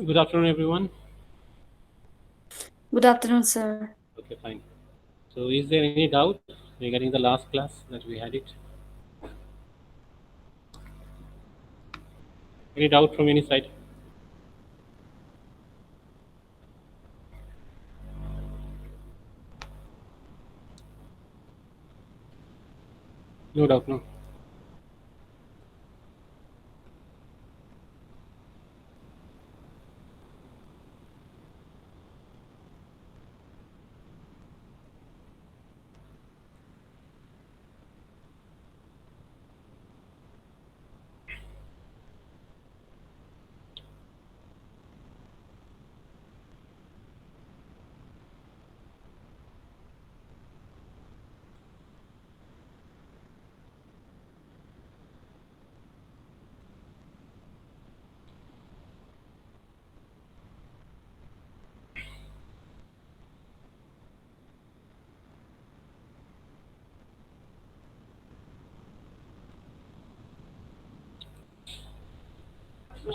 Good afternoon, everyone. Good afternoon, sir. Okay, fine. So, is there any doubt regarding the last class that we had it? Any doubt from any side? No doubt, no.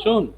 Shown.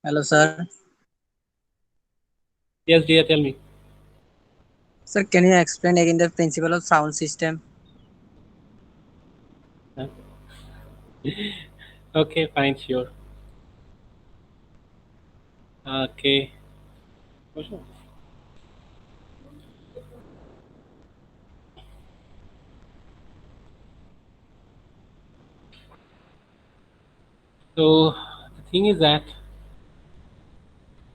Hello, sir. Yes, dear, tell me. Sir, can you explain again the principle of sound system? Huh? Okay, fine, sure. Okay. For sure. So, the thing is that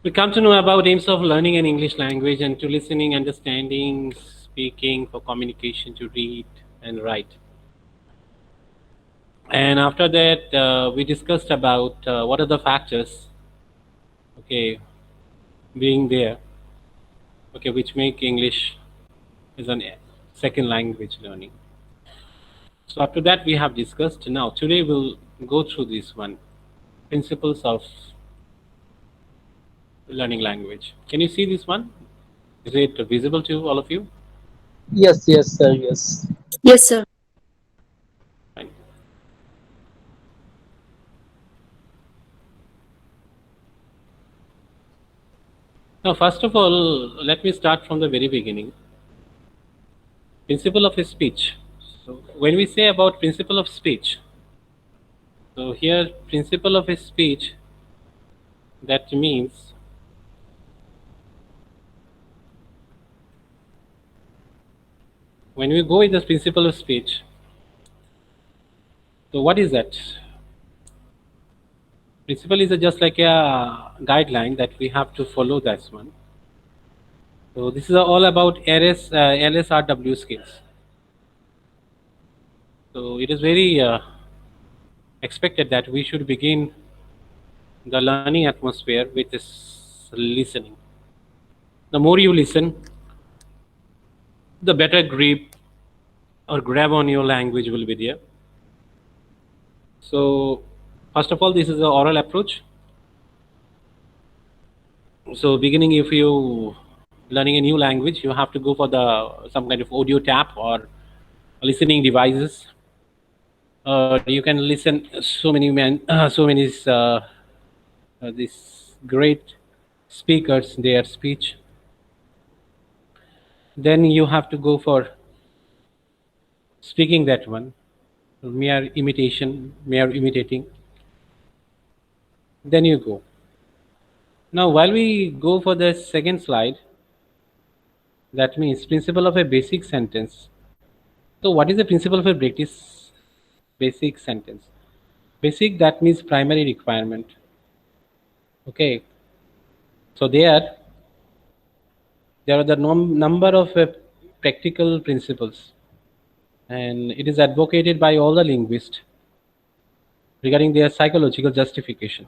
we come to know about aims of learning an English language and to listening, understanding, speaking, for communication, to read and write. And after that, we discussed about what are the factors, okay, being there, okay, which make English as an second language learning. So after that, we have discussed. Now today we'll go through this one, principles of learning language. Can you see this one? Is it visible to all of you? Yes, yes, sir, yes. Yes, sir. Fine. Now, first of all, let me start from the very beginning. Principle of speech. So when we say about principle of speech, so here principle of speech, that means when we go with the principle of speech, so what is that? Principle is just like a guideline that we have to follow this one. So this is all about LSRW skills. So it is very expected that we should begin the learning atmosphere with this listening. The more you listen, the better grip or grab on your language will be there. So first of all, this is the oral approach. So beginning, if you learning a new language, you have to go for the some kind of audio tap or listening devices. You can listen so many so many these great speakers their speech. Then you have to go for speaking that one, mere imitation, mere imitating. Then you go. Now, while we go for the second slide, that means principle of a basic sentence. So, what is the principle of a basic sentence? Basic, that means primary requirement. Okay, so there are the number of practical principles, and it is advocated by all the linguists regarding their psychological justification.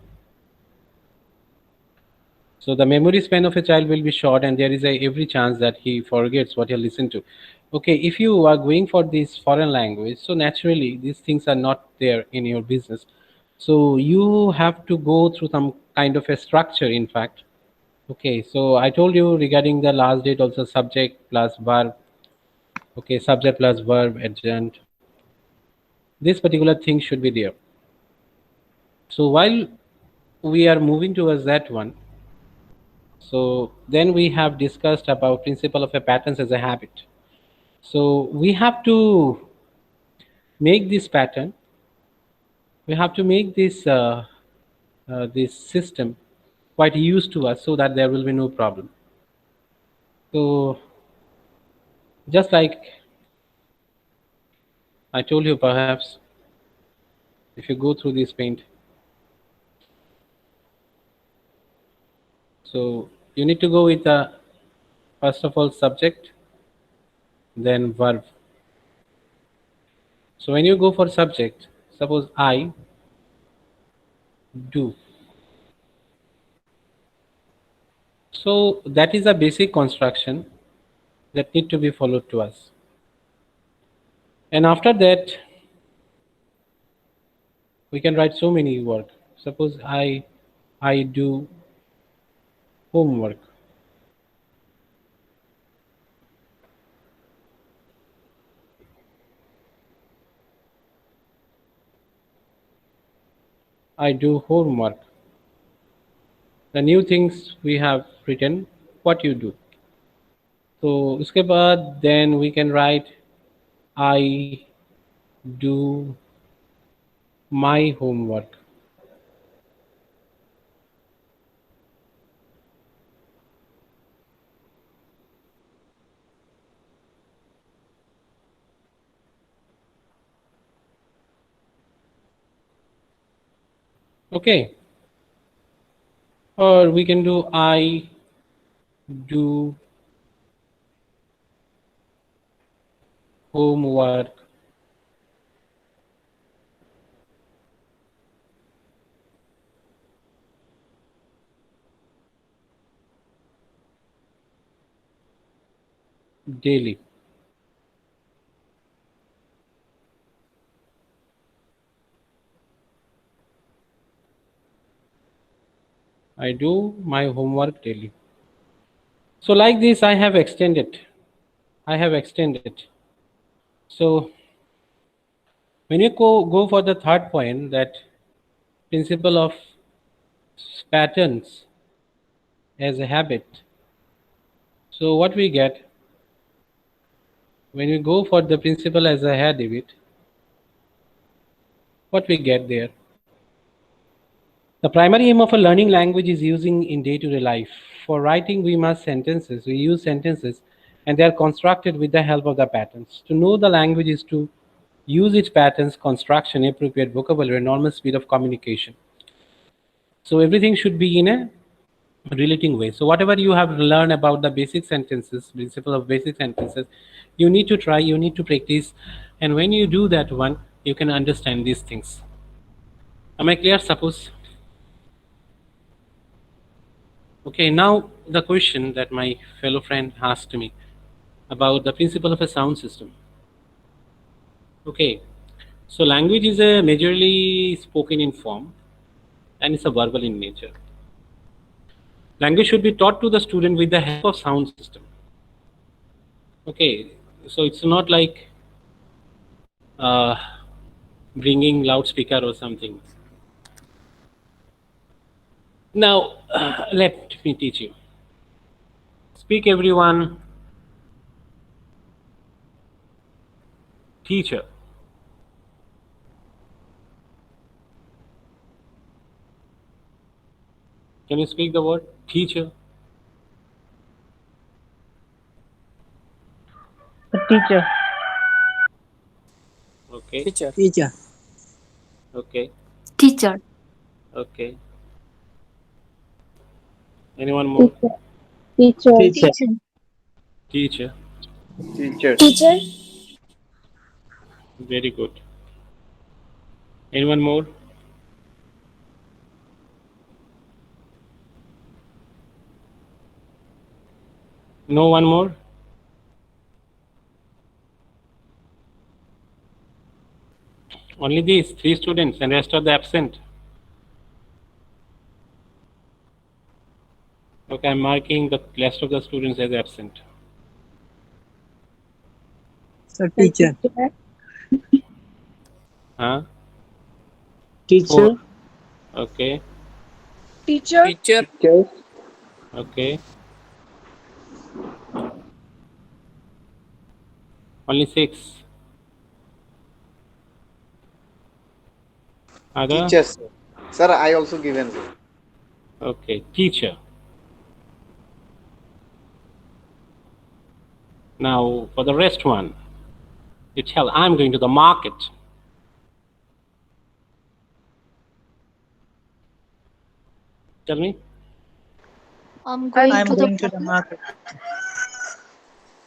So the memory span of a child will be short, and there is every chance that he forgets what he listened to. Okay, if you are going for this foreign language, so naturally these things are not there in your business. So you have to go through some kind of a structure, in fact. Okay, so I told you regarding the last date also, subject plus verb. Okay, subject plus verb, adjunct. This particular thing should be there. So while we are moving towards that one, so then we have discussed about principle of a patterns as a habit. So we have to make this pattern. We have to make this system quite used to us so that there will be no problem. So just like I told you, perhaps if you go through this paint, so you need to go with first of all subject, then verb. So when you go for subject, suppose I do. So that is a basic construction that need to be followed to us. And after that, we can write so many words. Suppose I do homework. I do homework. The new things we have written, what you do. So उसके बाद then we can write I do my homework. Okay, or we can do I do homework daily. I do my homework daily. So like this I have extended. I have extended. So when you go for the third point, that principle of patterns as a habit. So what we get when we go for the principle as a habit, what we get there? The primary aim of a learning language is using in day-to-day life. For writing, we use sentences, and they are constructed with the help of the patterns. To know the language is to use its patterns, construction, appropriate vocabulary, and normal speed of communication. So everything should be in a relating way. So whatever you have learned about the basic sentences, principle of basic sentences, you need to try, you need to practice, and when you do that one, you can understand these things. Am I clear? Suppose. Okay, now the question that my fellow friend asked me about the principle of a sound system. Okay, so language is a majorly spoken in form, and it's a verbal in nature. Language should be taught to the student with the help of sound system. Okay, so it's not like uh, bringing loudspeaker or something. Now, let me teach you. Speak everyone, teacher. Can you speak the word teacher? A teacher. Okay, Teacher. okay. Teacher. Okay. Anyone more? Teacher. Teacher. Teacher. Teacher. Teacher. Very good. Anyone more? No one more? Only these three students and rest of the absent. Okay, I'm marking the rest of the students as absent. Sir, teacher. Huh? Teacher. Four. Okay. Teacher. Teacher. Okay. Only six. Other? Teachers. Sir, I also given. Okay. Teacher. Now for the rest one, you tell I'm going to the market. Tell me. I'm going I'm to going the to the market.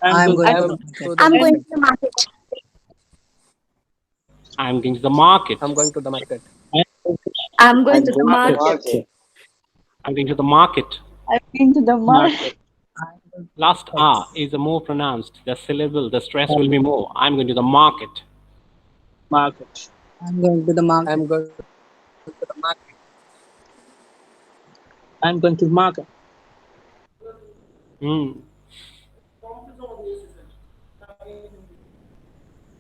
I'm I'm going going to to the I'm market. going to the market. I'm going to the market. I'm going to the market. I'm going I'm to the going to market. market. I'm going to the market. I'm going to the market. Last R is the more pronounced. The syllable, the stress will be more. I'm going to the market. market. I'm going to the market. I'm going to the market. I'm going to the market. Hmm.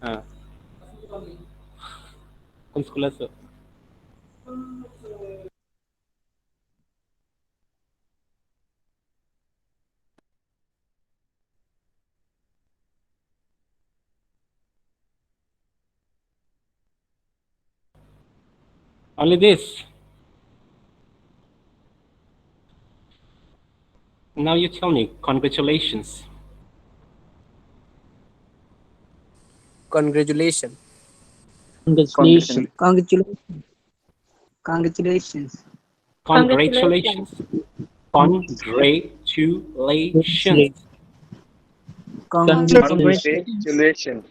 हाँ. कौन school है sir? Only this. Now you tell me. Congratulations. Congratulations. Congratulations. Congratulations. Congratulations. Congratulations. Congratulations. Congratulations. Congratulations.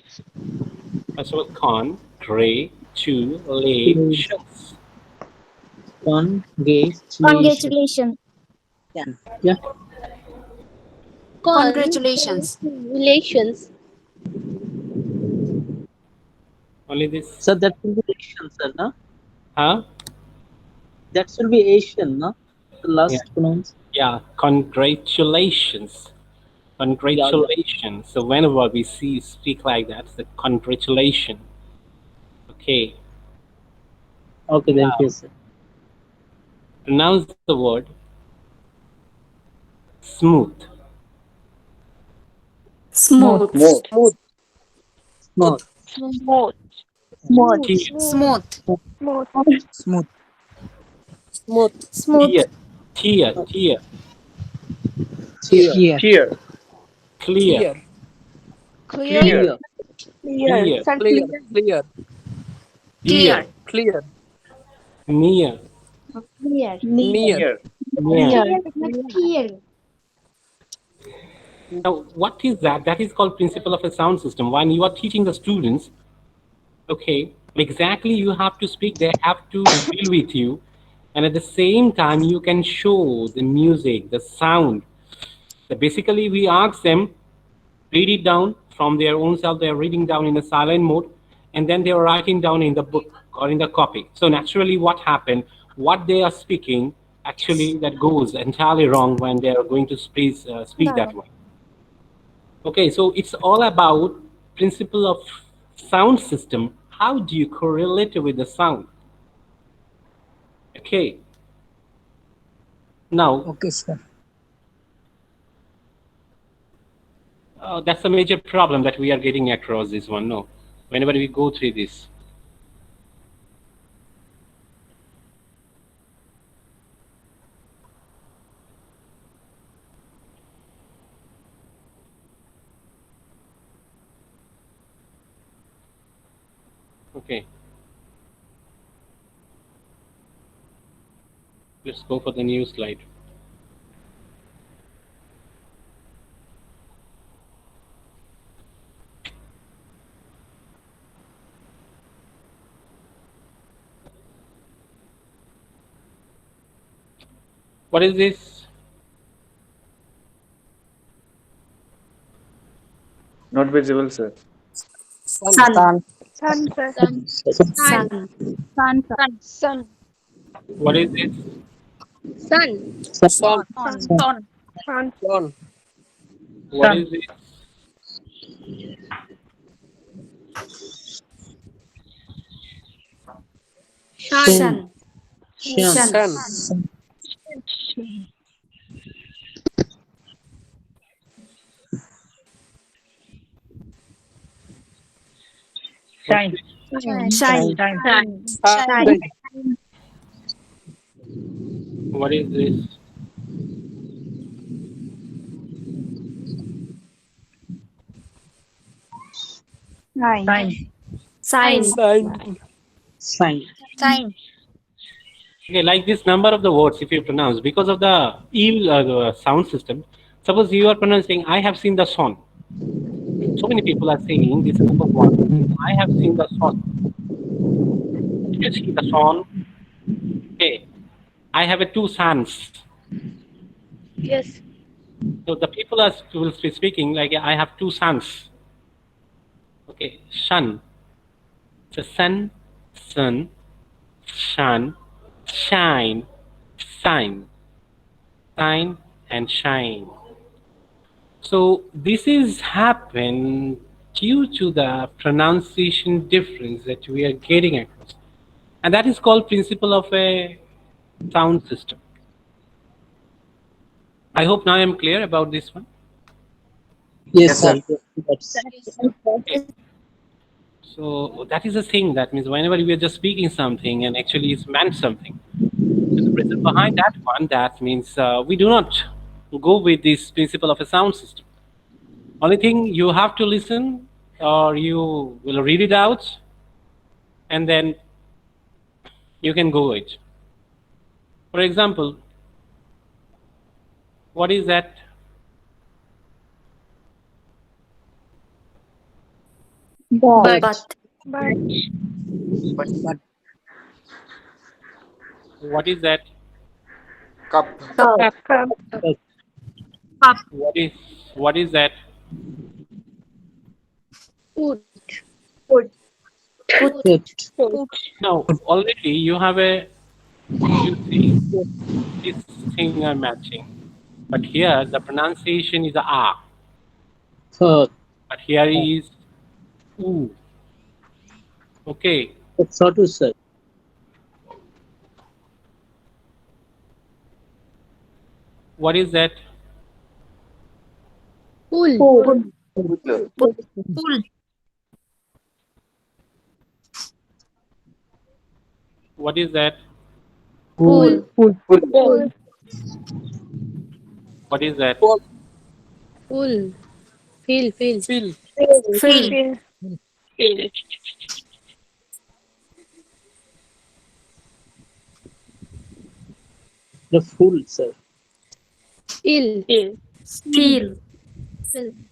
First of all, congratulations. Congratulations. Congratulations. Yeah. Congratulations. Congratulations. Only this. So that will be Asian, sir, no? Huh? That should be Asian, no? The last pronounce. Yeah. Congratulations. Congratulations. So whenever we speak like that, it's the congratulation. Okay. Okay, then yes, sir. Pronounce the word smooth. Smooth. Smooth. Smooth. Smooth. Smooth. Clear. Smooth. Smooth. Smooth. Smooth. Clear. Clear. Clear. Cheer. Clear. Clear. Clear. Clear. Sir, Clear. Clear. Dear. Clear. Near. Clear. Near. Near. Clear. Now, what is that? That is called principle of a sound system. When you are teaching the students, okay, exactly you have to speak, they have to deal with you. And at the same time, you can show the music, the sound. So basically, we ask them, read it down from their own self. They're reading down in a silent mode, and then they're writing down in the book or in the copy. So naturally, what happened? What they are speaking, actually, that goes entirely wrong when they are going to speak that way. Okay, so it's all about principle of sound system. How do you correlate with the sound? Okay. Now, Okay, sir. that's a major problem that we are getting across this one. No, whenever we go through this. Okay. Let's go for the new slide. What is this? Not visible, sir. Sun. Sun, sir. Sun. Sun. What is this? Sun. Sun. Sun. Sun. What is this? Sun. Sun. Sun. Shine. Shine. Shine. What is this? Sign. Sign. Okay, like this number of the words, if you pronounce, because of the the sound system, suppose you are pronouncing, I have seen the sun. So many people are saying this is number one. I have seen the sun. Did you see the sun? Okay. I have two sons. Yes. So the people will be speaking like I have two sons. Okay, sun. So sun, sun, sun, shine, sign, sign, and shine. So this is happened due to the pronunciation difference that we are getting across, and that is called principle of a sound system. I hope now I'm clear about this one. Yes, sir. Okay. So that is the thing. That means whenever we are just speaking something and actually it's meant something. So the reason behind that one, that means we do not go with this principle of a sound system. Only thing you have to listen or you will read it out and then you can go it. For example, what is that? But. What is that? Cup. What is that? Food. Put. Now already you have you see this thing are matching. But here the pronunciation is a. Third. But here is oo. Okay. So to say. What is that? Pool. What is that? Pool. What is that? Pool. Feel. Fill. The full, sir. Ill. Steel.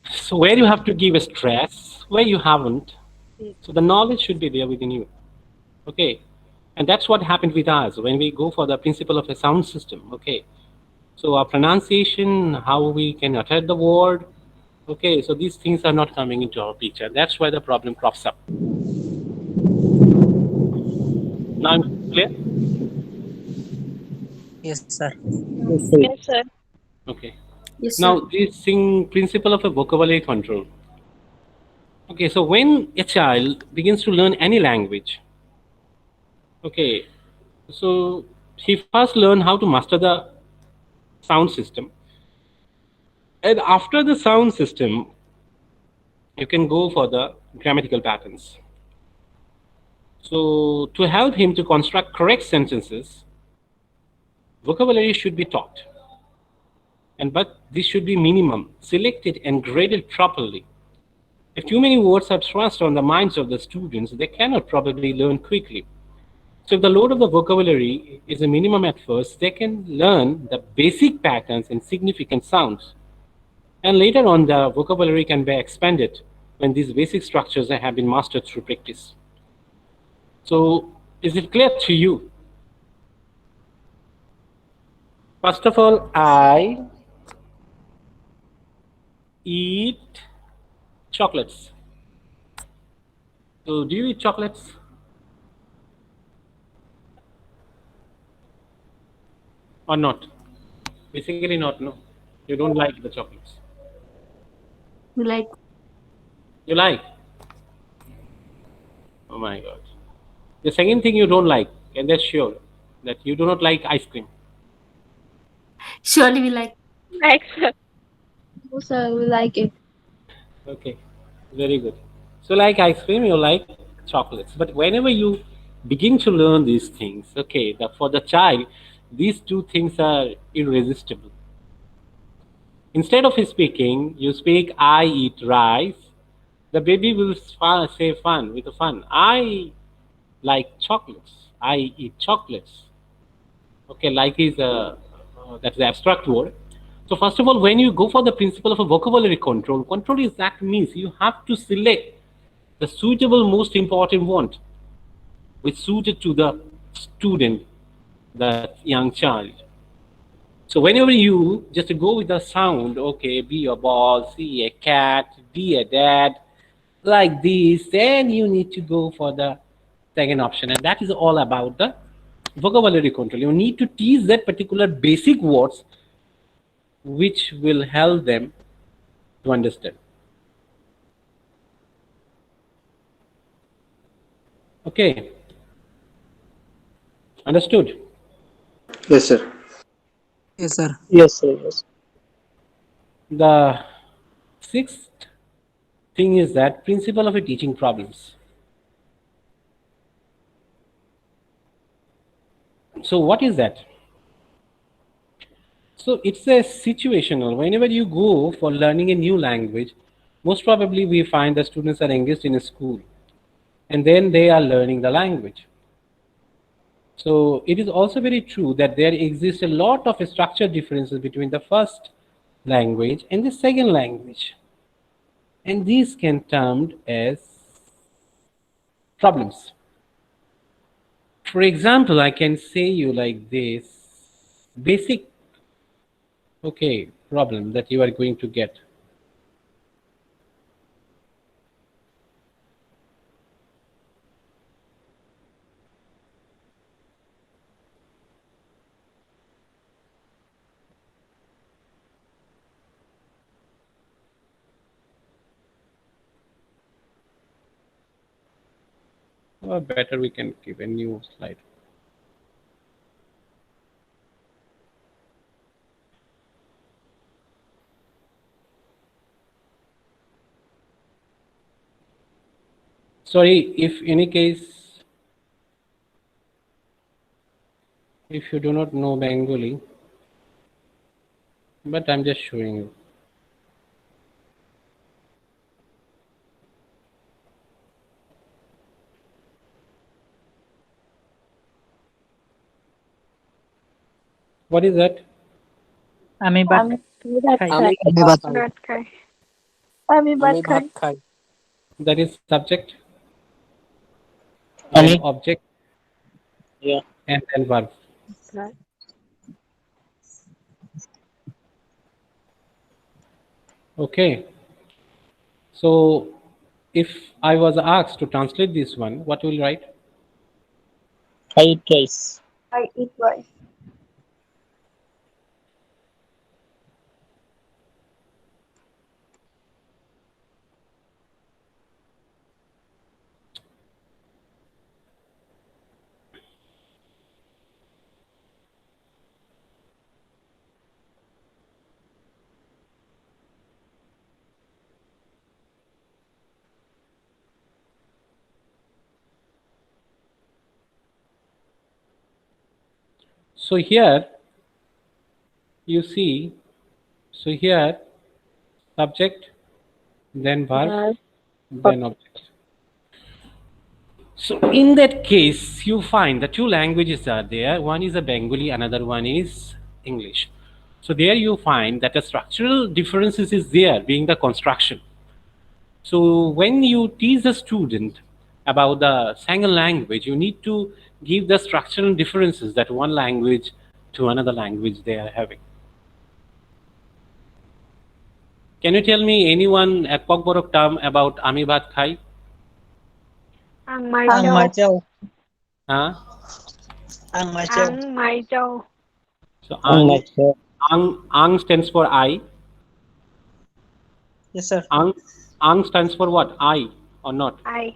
So where you have to give a stress, where you haven't. So the knowledge should be there within you. Okay. And that's what happened with us when we go for the principle of a sound system. Okay. So our pronunciation, how we can utter the word. Okay. So these things are not coming into our picture. That's why the problem crops up. Now I'm clear? Yes, sir. Yes, sir. Okay. Yes, Now this thing, principle of a vocabulary control. Okay, so when a child begins to learn any language, okay, so he first learn how to master the sound system. And after the sound system, you can go for the grammatical patterns. So to help him to construct correct sentences, vocabulary should be taught. But this should be minimum, selected and graded properly. If too many words are thrust on the minds of the students, they cannot probably learn quickly. So if the load of the vocabulary is a minimum at first, they can learn the basic patterns and significant sounds. And later on, the vocabulary can be expanded when these basic structures have been mastered through practice. So is it clear to you? First of all, I eat chocolates. So do you eat chocolates? Or not? Basically not, no. You don't like the chocolates. You like You like? Oh my God. The second thing you don't like, and that's sure, that you do not like ice cream. surely we like Accept. No, sir, we like it. Okay, very good. So like ice cream, you like chocolates. But whenever you begin to learn these things, okay, for the child, these two things are irresistible. Instead of speaking, you speak, I eat rice. The baby will say fun, with fun. I like chocolates. I eat chocolates. Okay, like is that's the abstract word. So first of all, when you go for the principle of a vocabulary control, control is that means you have to select the suitable most important one, which suited to the student, the young child. So whenever you just go with the sound, okay, be a ball, see a cat, be a dad, like this, then you need to go for the second option, and that is all about the vocabulary control. You need to teach that particular basic words which will help them to understand. Okay, understood? Yes, sir. Yes, sir. Yes, sir. Yes. The sixth thing is that principle of a teaching problems. So what is that? So it's a situational. Whenever you go for learning a new language, most probably we find the students are engaged in a school and then they are learning the language. So it is also very true that there exists a lot of structure differences between the first language and the second language. And these can termed as problems. For example, I can say you like this basic, okay, problem that you are going to get. Or better, we can give a new slide. Sorry, if any case, if you do not know Bengali, but I'm just showing you. What is that? আমি ভাত আমি ভাত ভাত খাই আমি ভাত আমি খাই ভাত খাই। That is subject, Ani. then object, Yeah. and then verb. Okay. So if I was asked to translate this one, what will you write? I eat rice. I eat rice. So here you see, so here subject, then verb, then object. So in that case, you find the two languages are there. One is a Bengali, another one is English. So there you find that the structural differences is there, being the construction. So when you teach a student about the Sangal language, you need to give the structural differences that one language to another language they are having. Can you tell me anyone a Kokborok term about Ami Bhat Khai? Ang Mai Ang Châu. Mai Châu. Huh? Ang Mai Châu. Ang Mai Châu. So Ang Ang stands for I. Yes, sir. Ang stands for what? I or not? I.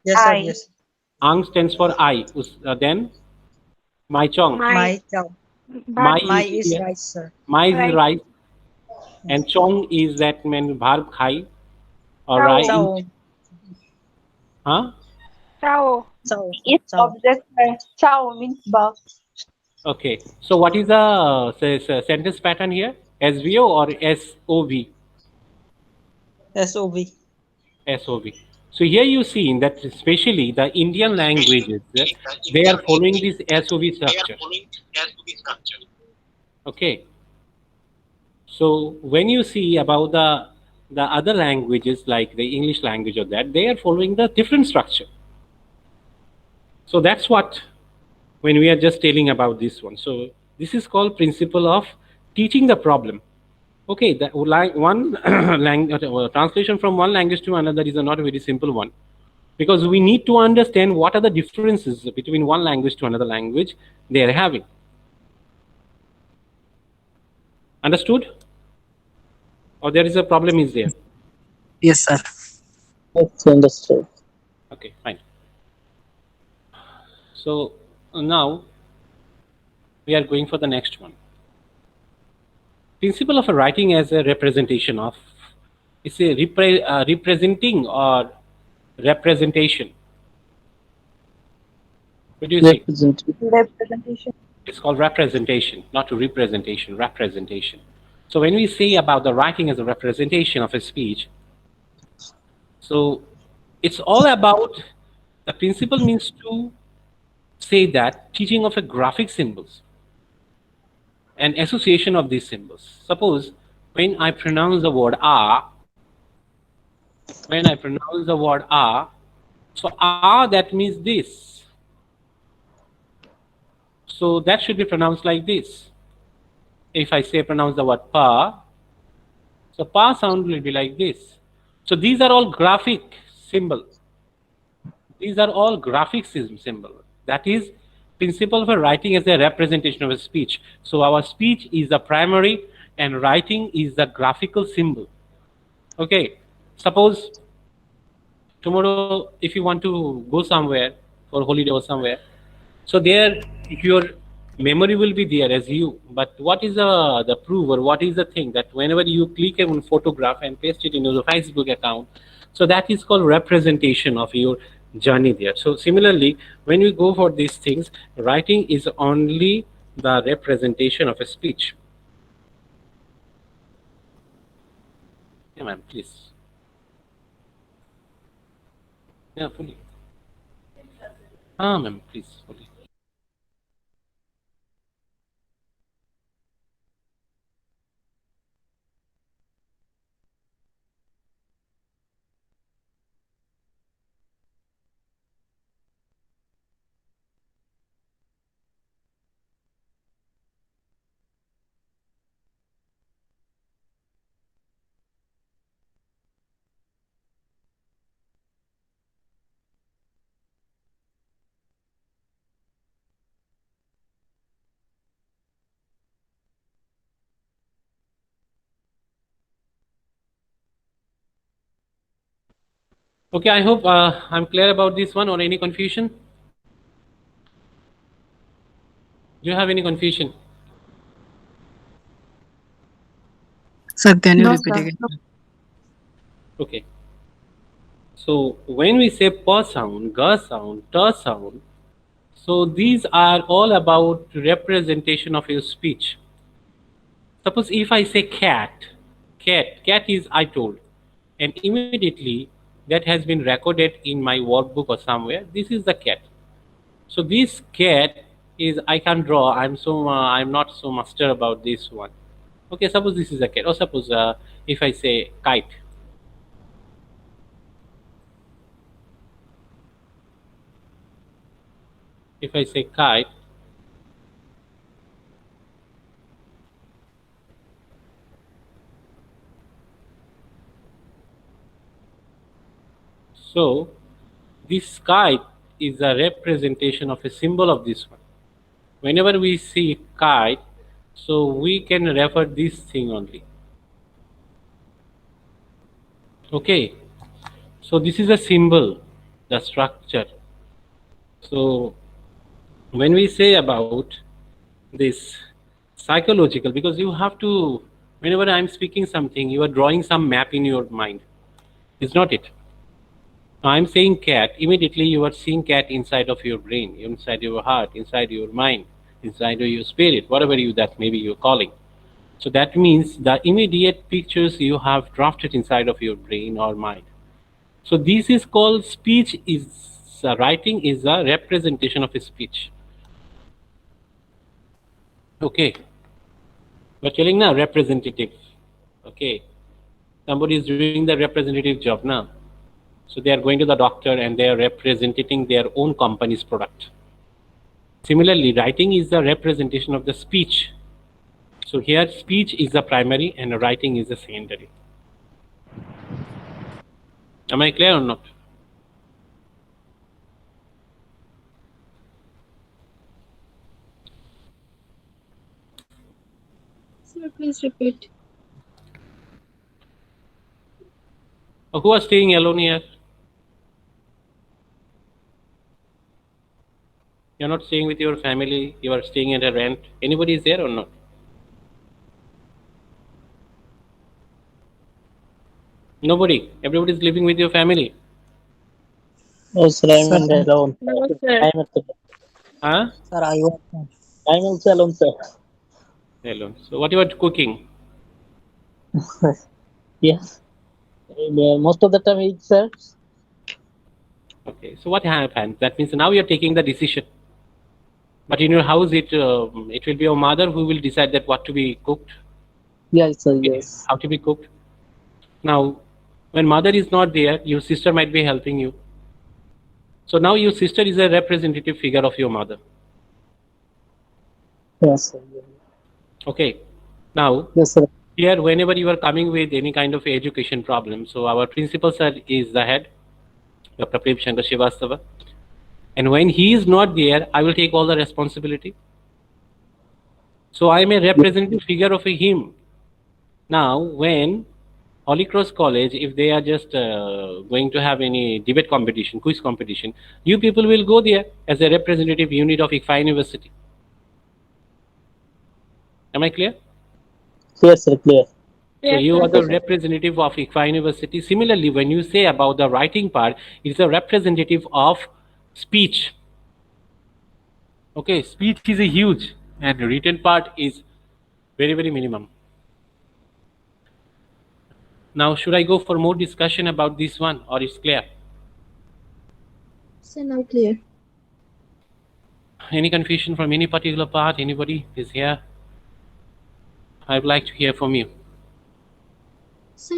Yes, sir. I. Yes. Ang stands for I. Then Mai Chong. Mai Châu. Bhat. Mai is here. rice, sir. Mai is Right. rice. And Chong is that mean bharb khai or Chao. rice. Châu. Huh? Châu. Châu. It's Châu. object. Chow means buff. Okay. So what is the sentence pattern here? SVO or SOV? SOV. SOV. So here you see that especially the Indian languages, they are following this SOV structure. Okay. So when you see about the other languages like the English language or that, they are following the different structure. So that's what when we are just telling about this one. So this is called principle of teaching the problem. Okay, that one translation from one language to another is not a very simple one, because we need to understand what are the differences between one language to another language they are having. Understood? Or there is a problem is there? Yes, sir. It's understood. Okay, fine. So now we are going for the next one. Principle of writing as a representation of, it's a representing or representation. What do you say? Representation. It's called representation, not representation, representation. So when we say about the writing as a representation of a speech, so it's all about, the principle means to say that teaching of a graphic symbols and association of these symbols. Suppose when I pronounce the word so that means this. So that should be pronounced like this. If I say pronounce the word pa, so pa sound will be like this. So these are all graphic symbols. These are all graphic symbols. That is principle for writing as a representation of a speech. So our speech is the primary and writing is the graphical symbol. Okay, suppose tomorrow if you want to go somewhere for holiday or somewhere, so there your memory will be there as you, but what is the proof or what is the thing that whenever you click on a photograph and paste it in your Facebook account, so that is called representation of your journey there. So similarly, when we go for these things, writing is only the representation of a speech. Yeah, ma'am, please. Yeah, fully. Ma'am, please, fully. Okay, I hope I'm clear about this one, or any confusion? Do you have any confusion? Sir, can you No, repeat sir. again? Okay. So when we say pa sound, ga sound, ta sound, so these are all about representation of your speech. Suppose if I say cat is I told, and immediately that has been recorded in my workbook or somewhere. This is the cat. So this cat is, I can draw. I'm not so master about this one. Okay, suppose this is a cat. Or suppose if I say kite. If I say kite, so this kite is a representation of a symbol of this one. Whenever we see kite, so we can refer this thing only. Okay, so this is a symbol, the structure. So when we say about this psychological, because you have to, whenever I'm speaking something, you are drawing some map in your mind, is not it? I'm saying cat, immediately you are seeing cat inside of your brain, inside your heart, inside your mind, inside of your spirit, whatever you that maybe you're calling. So that means the immediate pictures you have drafted inside of your brain or mind. So this is called speech. Is writing is a representation of a speech. Okay, we're telling now representative. Okay, somebody is doing the representative job now. So they are going to the doctor and they are representing their own company's product. Similarly, writing is the representation of the speech. So here speech is the primary and writing is the secondary. Am I clear or not? Sir, please repeat. Who are staying alone here? You're not staying with your family, you are staying at a rent. Anybody is there or not? Nobody. Everybody is living with your family. Oh, sir, I'm Sir. alone. No, sir. I'm at the, Huh? Sir, I was I'm also alone, sir. Alone. So what you are cooking? Yes. Most of the time, it's sir. Okay. So what happens? That means now you are taking the decision. But in your house, it will be your mother who will decide that what to be cooked, Yes, sir. Yes. how to be cooked. Now, when mother is not there, your sister might be helping you. So now your sister is a representative figure of your mother. Yes, sir. Okay. Now, Yes, sir. here, whenever you are coming with any kind of education problem, so our principal sir is the head, Dr. Prem Shankar Srivastava. And when he is not there, I will take all the responsibility. So I am a representative figure of him. Now, when Holy Cross College, if they are just going to have any debate competition, quiz competition, you people will go there as a representative unit of ICFA University. Am I clear? Yes, sir. Clear. So you are the representative of ICFA University. Similarly, when you say about the writing part, it's a representative of speech. Okay, speech is a huge and written part is very, very minimum. Now, should I go for more discussion about this one or it's clear? Sir, now clear. Any confusion from any particular part? Anybody is here? I'd like to hear from you. Sir,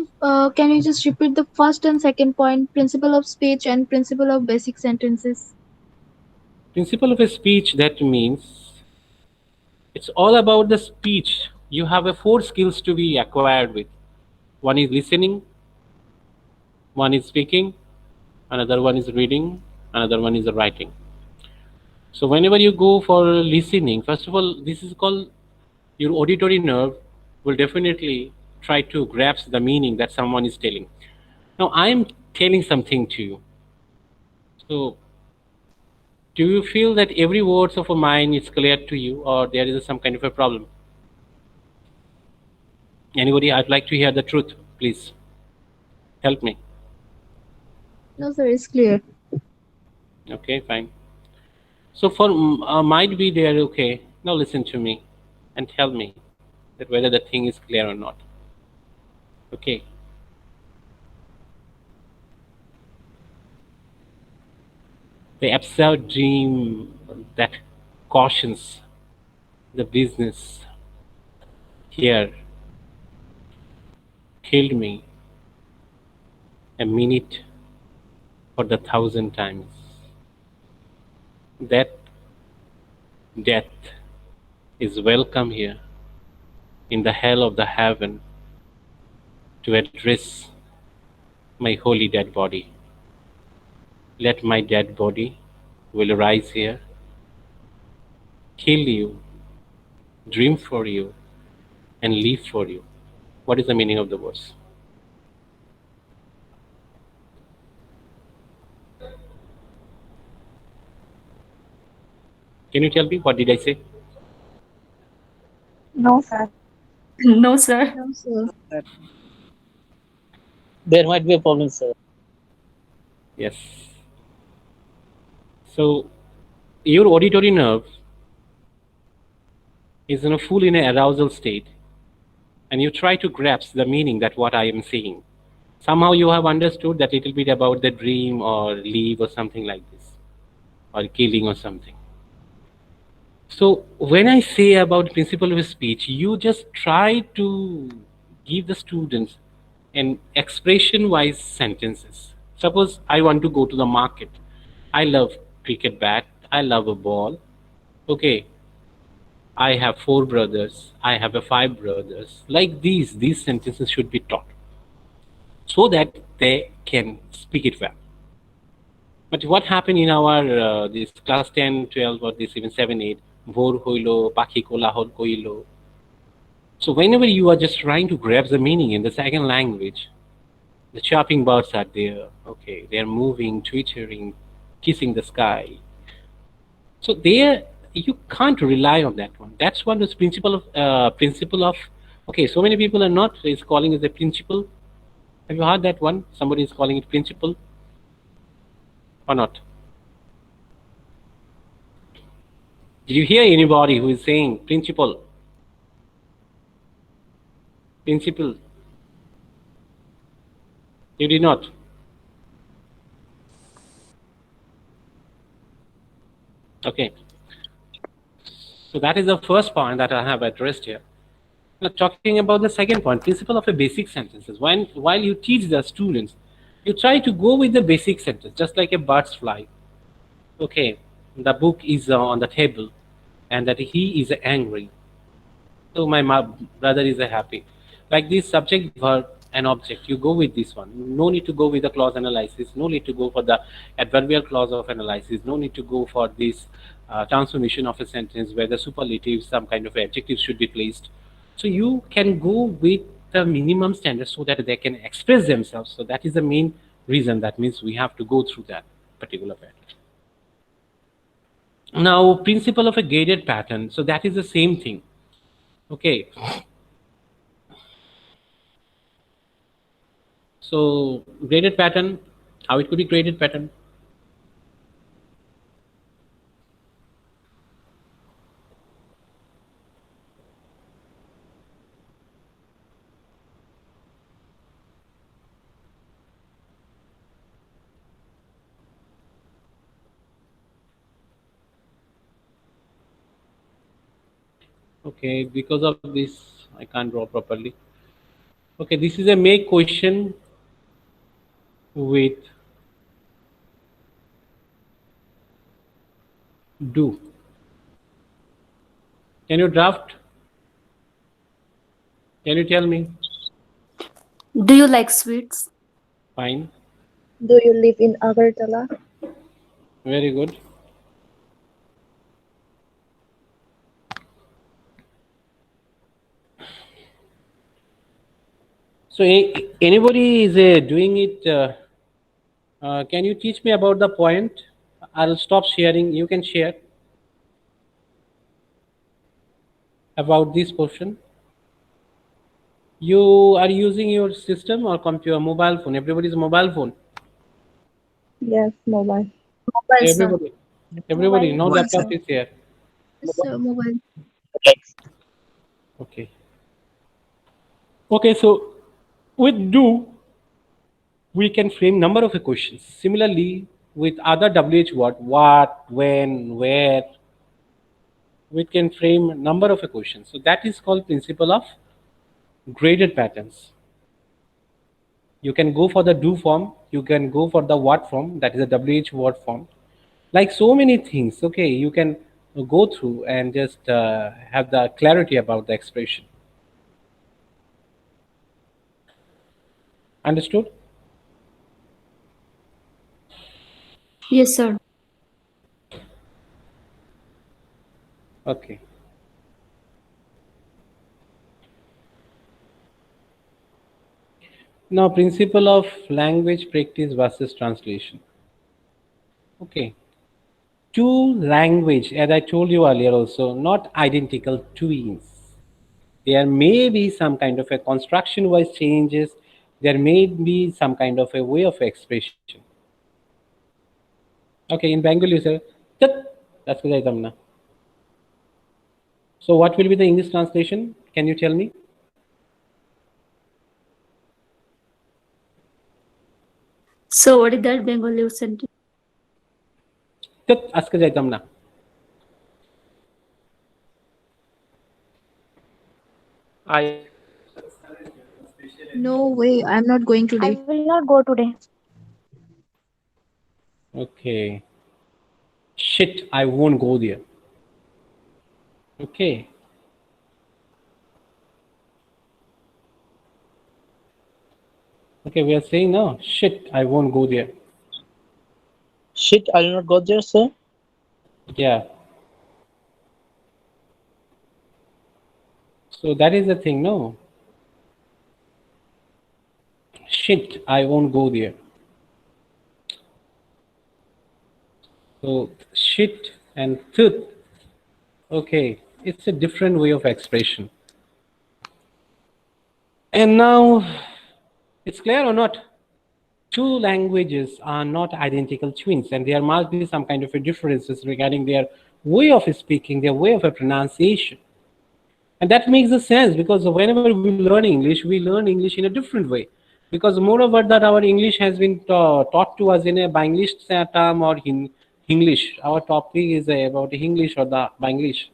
can you just repeat the first and second point, principle of speech and principle of basic sentences? Principle of a speech, that means it's all about the speech. You have a 4 skills to be acquired with. One is listening, one is speaking, another one is reading, another one is writing. So whenever you go for listening, first of all, this is called your auditory nerve will definitely try to grasp the meaning that someone is telling. Now I am telling something to you. So do you feel that every words of a mine is clear to you, or there is some kind of a problem? Anybody? I'd like to hear the truth, please. Help me. No, sir, it's clear. Okay, fine. So for might be there, okay. Now listen to me and tell me that whether the thing is clear or not. Okay. The absurd dream that cautions the business here killed me a minute for the 1,000 times. That death is welcome here in the hell of the heaven to address my holy dead body. Let my dead body will rise here, kill you, dream for you, and live for you. What is the meaning of the verse? Can you tell me what did I say? No, sir. No, sir. No, sir. There might be a problem, sir. Yes. So your auditory nerve is in a full in an arousal state, and you try to grasp the meaning that what I am saying. Somehow you have understood that little bit about the dream or leave or something like this, or killing or something. So when I say about principle of speech, you just try to give the students an expression-wise sentences. Suppose I want to go to the market. I love cricket bat. I love a ball. Okay. I have 4 brothers. I have 5 brothers. Like these sentences should be taught so that they can speak it well. But what happened in our this class 10, 12, or this even 7, 8, bhor hoilo, pakhi kolahol koilo. So whenever you are just trying to grab the meaning in the second language, the chirping birds are there. Okay, they are moving, twittering, kissing the sky. So there, you can't rely on that one. That's one is principle of. Okay, so many people are not is calling it a principle. Have you heard that one? Somebody is calling it principle or not? Did you hear anybody who is saying principle? Principle. You did not. Okay. So that is the first point that I have addressed here. Now talking about the second point, principle of a basic sentences. While you teach the students, you try to go with the basic sentence, just like a bird's fly. Okay, the book is on the table, and that he is angry. So my brother is happy. Like this subject, verb, and object, you go with this one. No need to go with the clause analysis. No need to go for the adverbial clause of analysis. No need to go for this transformation of a sentence where the superlatives, some kind of adjectives should be placed. So you can go with the minimum standard so that they can express themselves. So that is the main reason. That means we have to go through that particular pattern. Now, principle of a graded pattern. So that is the same thing. Okay. So graded pattern, how it could be graded pattern? Okay, because of this, I can't draw properly. Okay, this is a make question with do. Can you draft? Can you tell me? Do you like sweets? Fine. Do you live in Agartala? Very good. So anybody is doing it? Can you teach me about the point? I'll stop sharing. You can share about this portion. You are using your system or computer, mobile phone. Everybody's mobile phone. Yes, mobile. Mobile, sir. Everybody. No Mobile, laptop sir. is here. Yes, sir. Mobile. Okay. Okay, so with do, we can frame number of questions. Similarly, with other WH word, what, when, where, we can frame a number of questions. So that is called principle of graded patterns. You can go for the do form, you can go for the what form, that is a WH word form. Like so many things, okay, you can go through and just have the clarity about the expression. Understood? Yes, sir. Okay. Now, principle of language practice versus translation. Okay. Two language, as I told you earlier also, not identical twins. There may be some kind of a construction wise changes. There may be some kind of a way of expression. Okay, in Bengali you say, "Tat," that's what I come now. So what will be the English translation? Can you tell me? So what is that Bengali sentence? Tat, aske jaitam na. I No way, I'm not going I today. will not go today. Okay. Shit, I won't go there. Okay. Okay, we are saying no. Shit, I won't go there. shit. I will not go there, sir. Yeah. So that is the thing, no? Shit, I won't go there. So shit and tooth. Okay, it's a different way of expression. And now, it's clear or not? Two languages are not identical twins, and there must be some kind of a differences regarding their way of speaking, their way of a pronunciation. And that makes a sense because whenever we learn English in a different way. Because moreover that our English has been taught to us in a Banglish term or in English. Our topic is about English or the Banglish.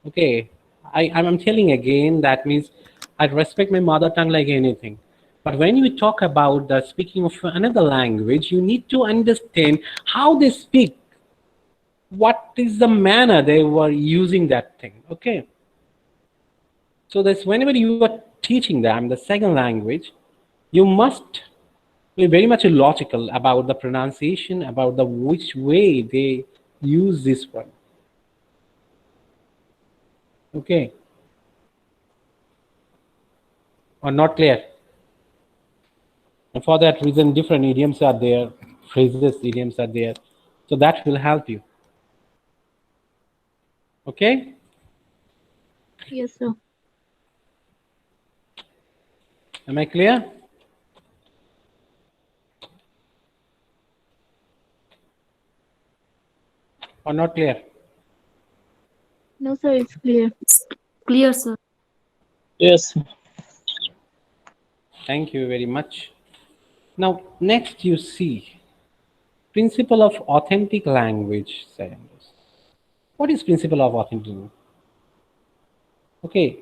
Okay, I'm telling again, that means I respect my mother tongue like anything. But when you talk about the speaking of another language, you need to understand how they speak, what is the manner they were using that thing. Okay. So that's whenever you are teaching them the second language, you must be very much logical about the pronunciation, about the which way they use this one. Okay. Or not clear? And for that reason, different idioms are there, phrases, idioms are there. So that will help you. Okay? Yes, sir. Am I clear? Or not clear? No, sir, it's clear. Clear, sir. Yes. Thank you very much. Now, next you see principle of authentic language. What is principle of authentic? Okay,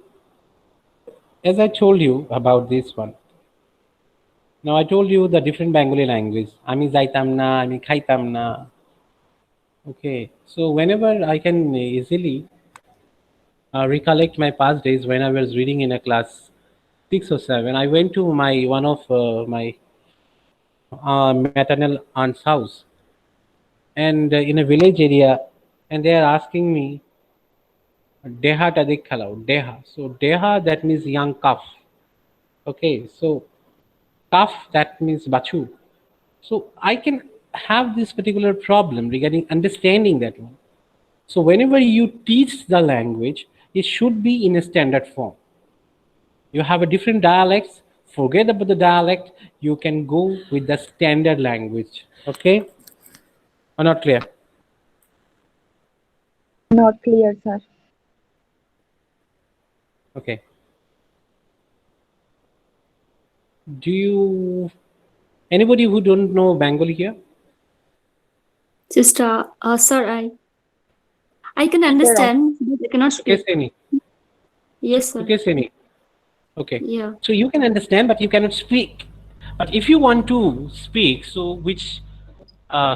as I told you about this one. Now I told you the different Bengali language. Ami jaitam na, ami khaitam na. Okay, so whenever I can easily recollect my past days when I was reading in a class 6 or 7, I went to my one of my maternal aunt's house, and in a village area, and they are asking me, "Deha tadik khalao, deha." So deha, that means young calf. Okay, so calf, that means bachu. So I can have this particular problem regarding understanding that one. So whenever you teach the language, it should be in a standard form. You have a different dialects, forget about the dialect, you can go with the standard language. Okay? Or not clear? Not clear, sir. Okay. Do you, anybody who don't know Bengali here? Sister, sir, I can understand, but I cannot Okay, speak. Seni. Yes, sir. Okay, Seni. Okay. Yeah. So you can understand, but you cannot speak. But if you want to speak, so which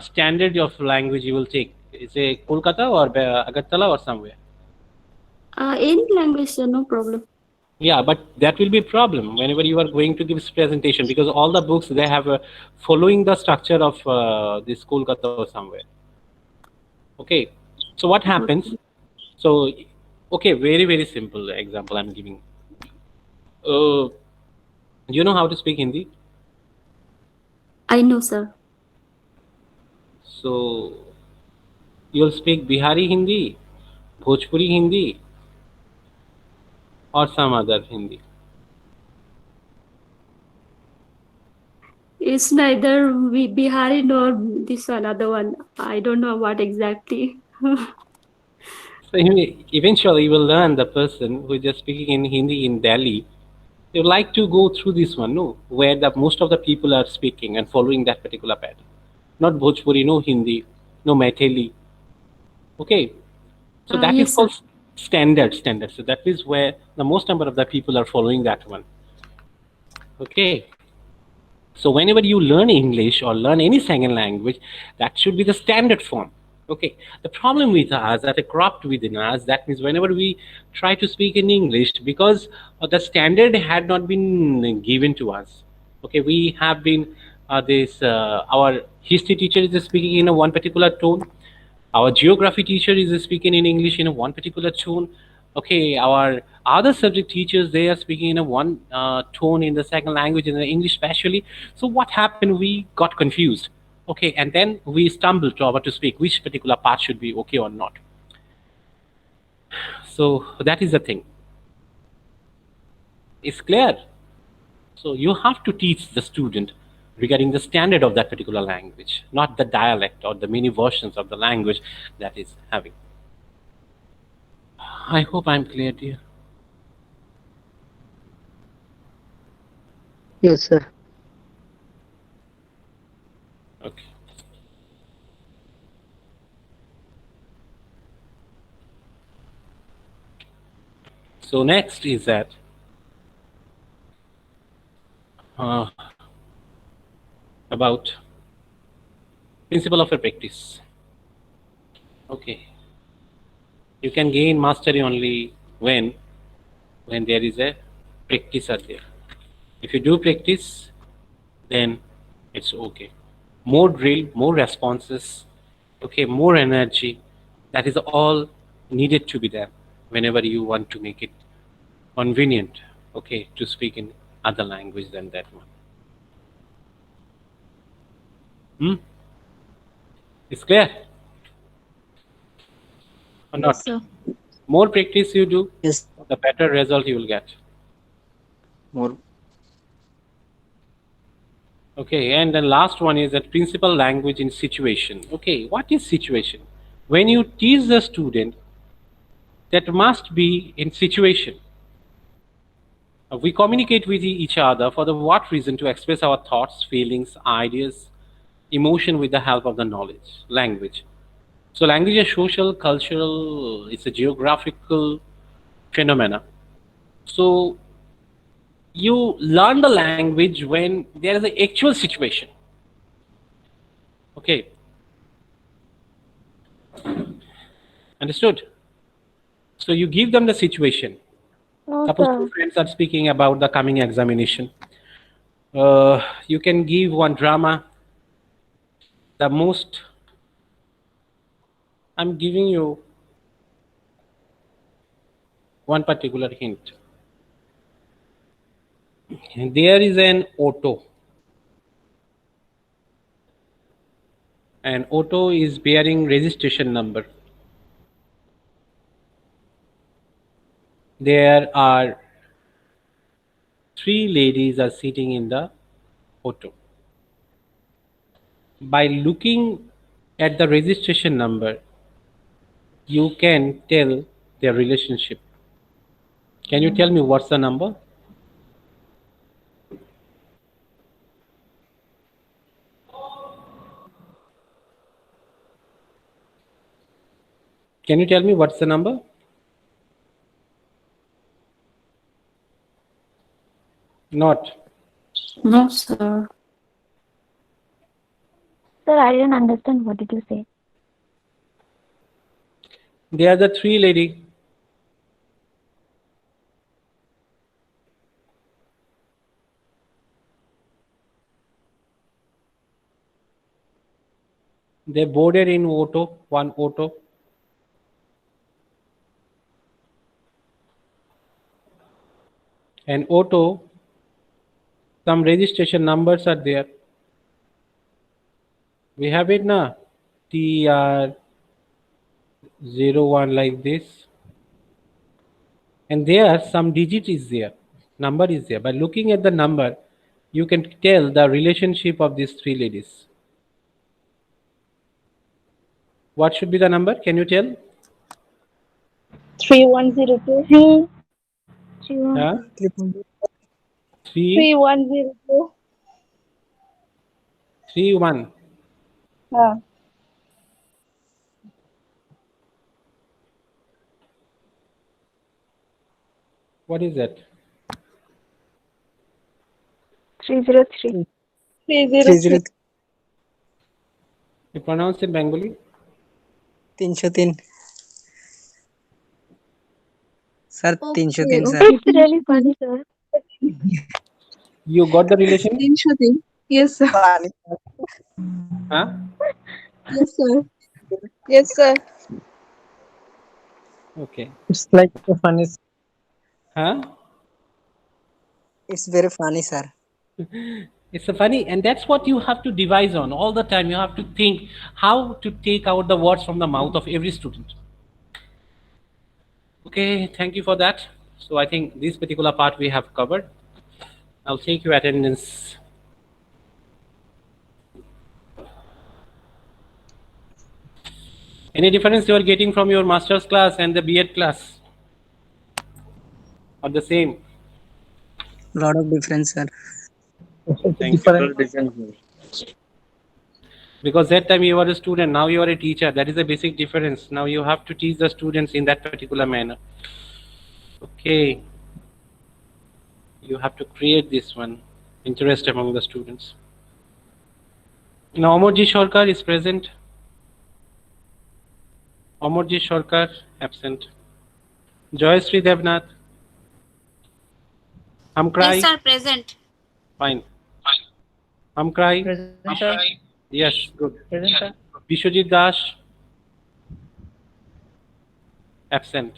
standard of language you will take? Is it Kolkata or Agartala or somewhere? Any language, sir, no problem. Yeah, but that will be a problem whenever you are going to give this presentation, because all the books they have following the structure of this Kolkata or somewhere. Okay, so what happens? So, okay, very simple example I'm giving. You know how to speak Hindi? I know, sir. So you'll speak Bihari Hindi, Bhojpuri Hindi, or some other Hindi. It's neither Bihari nor this another one. I don't know what exactly. So eventually you will learn the person who is just speaking in Hindi in Delhi. You like to go through this one, no, where the most of the people are speaking and following that particular pattern. Not Bhojpuri, no Hindi, no Maithili. Okay, so that is Yes, sir. called standard. So that is where the most number of the people are following that one. Okay. So whenever you learn English or learn any second language, that should be the standard form. Okay. The problem with us that are cropped within us, that means whenever we try to speak in English, because the standard had not been given to us. Okay, we have been our history teacher is speaking in a one particular tone. Our geography teacher is speaking in English in a one particular tone. Okay, our other subject teachers, they are speaking in a one tone in the second language, in the English especially. So what happened? We got confused. Okay, and then we stumbled to how to speak which particular part should be okay or not. So that is the thing. It's clear. So you have to teach the student regarding the standard of that particular language, not the dialect or the many versions of the language that is having. I hope I'm clear, dear. Yes, sir. Okay. So next is that about principle of a practice. Okay. You can gain mastery only when there is a practice are there. If you do practice, then it's okay. More drill, more responses, okay, more energy. That is all needed to be there whenever you want to make it convenient, okay, to speak in other language than that one. It's clear or not? Yes, sir. More practice you do, Yes. the better result you will get. More. Okay, and the last one is that principal language in situation. Okay, what is situation? When you teach the student, that must be in situation. We communicate with each other for the what reason? To express our thoughts, feelings, ideas, emotion with the help of the knowledge, language. So language is social, cultural, it's a geographical phenomena. So you learn the language when there is an actual situation. Okay. Understood? So you give them the situation. Suppose two friends are speaking about the coming examination. You can give one drama. The most, I'm giving you one particular hint. There is an auto. An auto is bearing registration number. There are 3 ladies are sitting in the auto. By looking at the registration number, you can tell their relationship. Can you tell me what's the number? Can you tell me what's the number? Not. No, sir. Sir, I didn't understand. What did you say? They are the three lady. They boarded in auto, one auto. And auto, some registration numbers are there. We have it now. TR01 like this. And there some digit is there. Number is there. By looking at the number, you can tell the relationship of these three ladies. What should be the number? Can you tell? 3102. 3, 3, 1. Huh? 3, 3102. 3, 1. What is that? 303. 303. You pronounce in Bengali? 303 sir. Okay, 303 sir. okay. It's really funny, sir. You got the relation? 303. Yes, sir. Huh? Yes, sir. Yes, sir. Okay. It's like a funny. Huh? It's very funny, sir. It's a funny, and that's what you have to devise on all the time. You have to think how to take out the words from the mouth of every student. Okay, thank you for that. So I think this particular part we have covered. I'll take your attendance. Any difference you are getting from your master's class and the B.Ed class? Or the same? Lot of difference, sir. Thank you. Different. Because that time you were a student, now you are a teacher. That is a basic difference. Now you have to teach the students in that particular manner. Okay. You have to create this one, interest among the students. Now Amarji Sarkar is present. Amarji Sarkar absent. Joyashree Devnath. Hamkrai. Yes, sir, present. Fine. Hamkrai. Present, sir. Yes, good. Present, sir. Bishwajit Dash. Absent.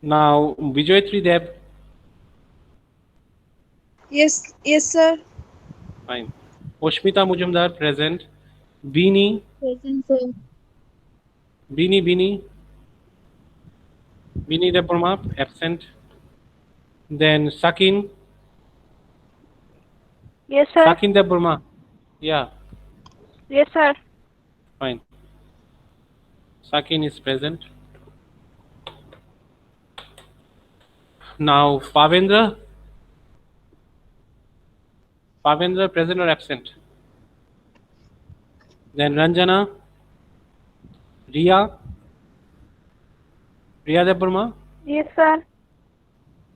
Now Vijayatri Deb. Yes, sir. Fine. Oshmita Mujumdar present. Beanie. Present, sir. Beanie Deborma absent. Then Sakin. Yes, sir. Sakin Deborma. Yeah, Yes, sir. fine. Sakin is present. Now Pavendra. Pavendra present or absent? Then Ranjana. Riya. Riya Deborma. Yes, sir.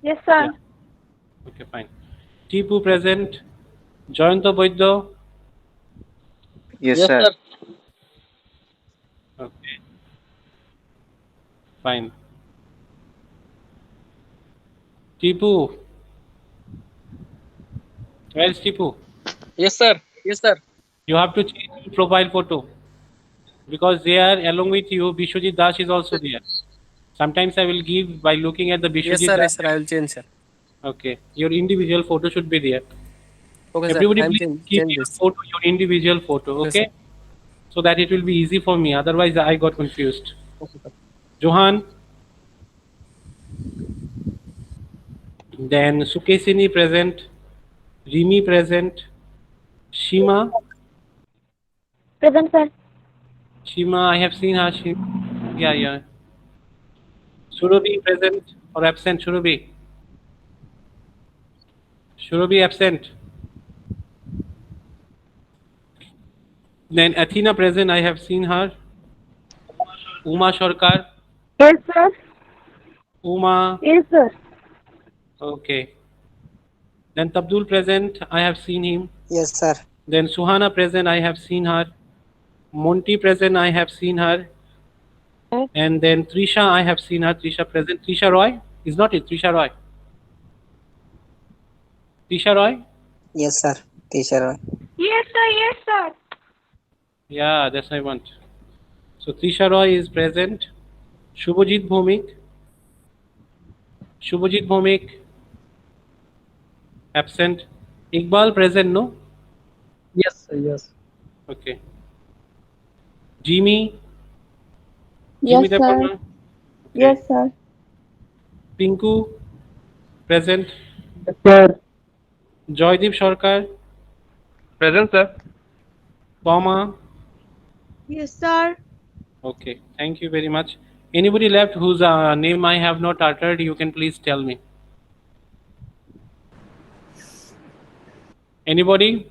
Yes, sir. Yeah. Okay, fine. Tipu present. Joyanto Boyddo. Yes, Yes, sir. sir. Okay. Fine. Tipu. Where is Tipu? Yes, sir. Yes, sir. You have to change your profile photo. Because there, along with you, Bishwajit Das is also there. Sometimes I will give by looking at the Yes, Bishwajit sir. Das. Yes, sir. I will change, sir. Okay. Your individual photo should be there. Okay, Everybody sir. I'm please keep change your this. photo, your individual photo, Okay, okay? So that it will be easy for me. Otherwise, I got confused. Johan. Then Sukesini present. Rimi present. Shima. Present, sir. Shima, I have seen her. Yeah. Surabhi present or absent? Surabhi. Surabhi absent. Then Athena present. I have seen her. Uma Sarkar. Yes, sir. Uma. Yes, sir. Okay. Then Tabdul present. I have seen him. Yes, sir. Then Suhana present. I have seen her. Monty present. I have seen her. And then Trisha. I have seen her. Trisha present. Trisha Roy. Is not it? Trisha Roy. Trisha Roy. Yes, sir. Teacher. Yes, sir. Yes, sir. Yeah, that's what I want. So Trisha Roy is present. Shubhajit Bhomik. Shubhajit Bhomik. Absent. Iqbal present, no? Yes, sir. Yes. Okay. Jimmy. Yes, Jimmy sir. Department. Okay. Yes, sir. Pinku. Present. Yes, sir. Joydeep Sarkar. Present, sir. Comma. Yes, sir. Okay. Thank you very much. Anybody left whose name I have not uttered, you can please tell me. Anybody?